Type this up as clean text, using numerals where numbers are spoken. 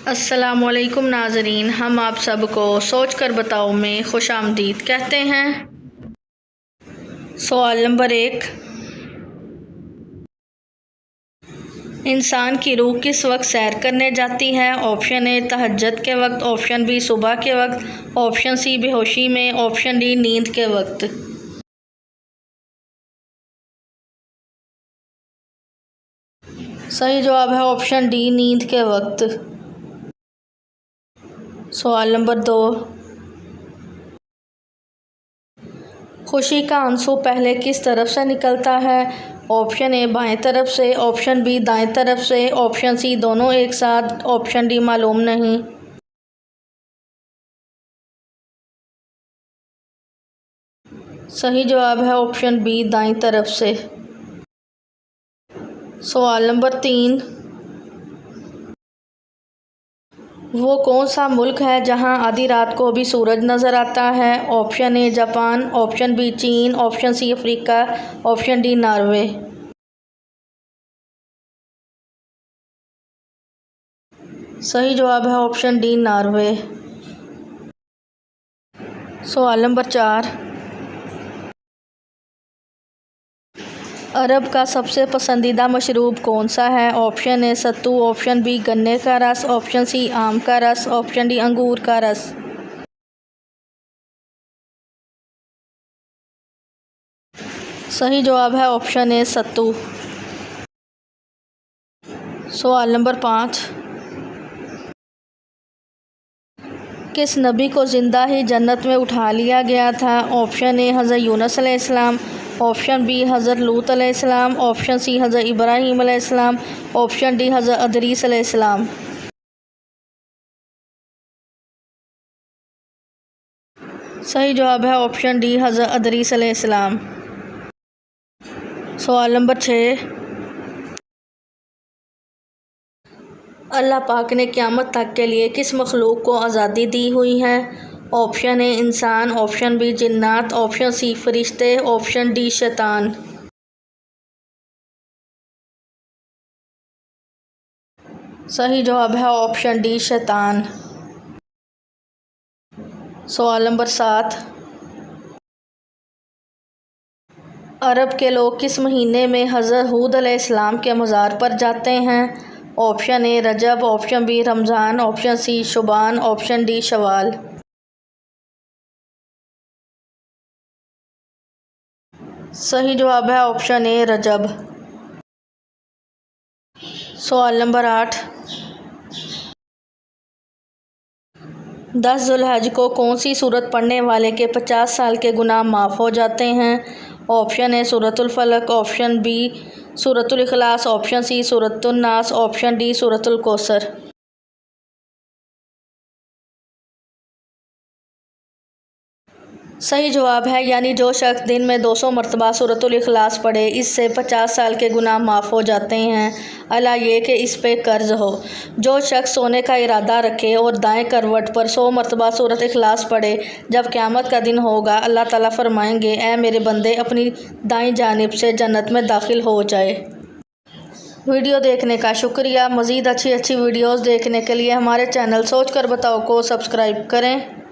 अस्सलामुअलैकुम नाज़रीन, हम आप सबको सोच कर बताओ में खुशामदीद कहते हैं। सवाल नंबर 1, इंसान की रूह किस वक्त सैर करने जाती है? ऑप्शन ए तहज्जुद के वक्त, ऑप्शन बी सुबह के वक्त, ऑप्शन सी बेहोशी में, ऑप्शन डी नींद के वक्त। सही जवाब है ऑप्शन डी, नींद के वक्त। सवाल नंबर 2, खुशी का आंसू पहले किस तरफ से निकलता है? ऑप्शन ए बाएं तरफ से, ऑप्शन बी दाएं तरफ से, ऑप्शन सी दोनों एक साथ, ऑप्शन डी मालूम नहीं। सही जवाब है ऑप्शन बी, दाईं तरफ से। सवाल नंबर 3, वो कौन सा मुल्क है जहां आधी रात को भी सूरज नज़र आता है? Option A Japan, option B चीन, option C Africa, option D Norway. सही जवाब है ऑप्शन डी, नॉर्वे। सवाल नंबर 4, अरब का सबसे पसंदीदा मशरूब कौन सा है? ऑप्शन ए सत्तू, ऑप्शन बी गन्ने का रस, ऑप्शन सी आम का रस, ऑप्शन डी अंगूर का रस। सही जवाब है ऑप्शन ए सत्तू। सवाल नंबर 5, किस नबी को ज़िंदा ही जन्नत में उठा लिया गया था? ऑप्शन ए हज़रत यूनुस अलैहिस्सलाम, ऑप्शन बी हज़रत लूत अलैहिस्सलाम, ऑप्शन सी हज़रत इब्राहीम अलैहिस्सलाम, ऑप्शन डी हज़रत अदरीस अलैहिस्सलाम। सही जवाब है ऑप्शन डी, हज़रत अदरीस अलैहिस्सलाम। सवाल नंबर 6, अल्लाह पाक ने क़यामत तक के लिए किस मखलूक को आज़ादी दी हुई है? ऑप्शन ए इंसान, ऑप्शन बी जिन्नात, ऑप्शन सी फरिश्ते, ऑप्शन डी शैतान। सही जवाब है ऑप्शन डी, शैतान। सवाल नंबर 7, अरब के लोग किस महीने में हज़रत हूद अलैहिस्सलाम के मज़ार पर जाते हैं? ऑप्शन ए रजब, ऑप्शन बी रमज़ान, ऑप्शन सी शुबान, ऑप्शन डी शवाल। सही जवाब है ऑप्शन ए रजब। सवाल नंबर 8, 10 ज़ुल्हज को कौन सी सूरत पढ़ने वाले के 50 साल के गुनाह माफ़ हो जाते हैं? ऑप्शन ए सूरतुल फलक, ऑप्शन बी सूरतुल इखलास, ऑप्शन सी सूरतुन नास, ऑप्शन डी सूरतुल कौसर। सही जवाब है, यानी जो शख्स दिन में 200 मरतबा सूरतुल इखलास पढ़े, इससे 50 साल के गुनाह माफ़ हो जाते हैं, अला ये कि इस पे कर्ज हो। जो शख्स सोने का इरादा रखे और दाएं करवट पर 100 मरतबा सूरत इखलास पढ़े, जब क़यामत का दिन होगा अल्लाह ताला फरमाएंगे, ऐ मेरे बंदे अपनी दाईं जानिब से जन्नत में दाखिल हो जाए। वीडियो देखने का शुक्रिया। मज़ीद अच्छी वीडियोज़ देखने के लिए हमारे चैनल सोच कर बताओ को सब्सक्राइब करें।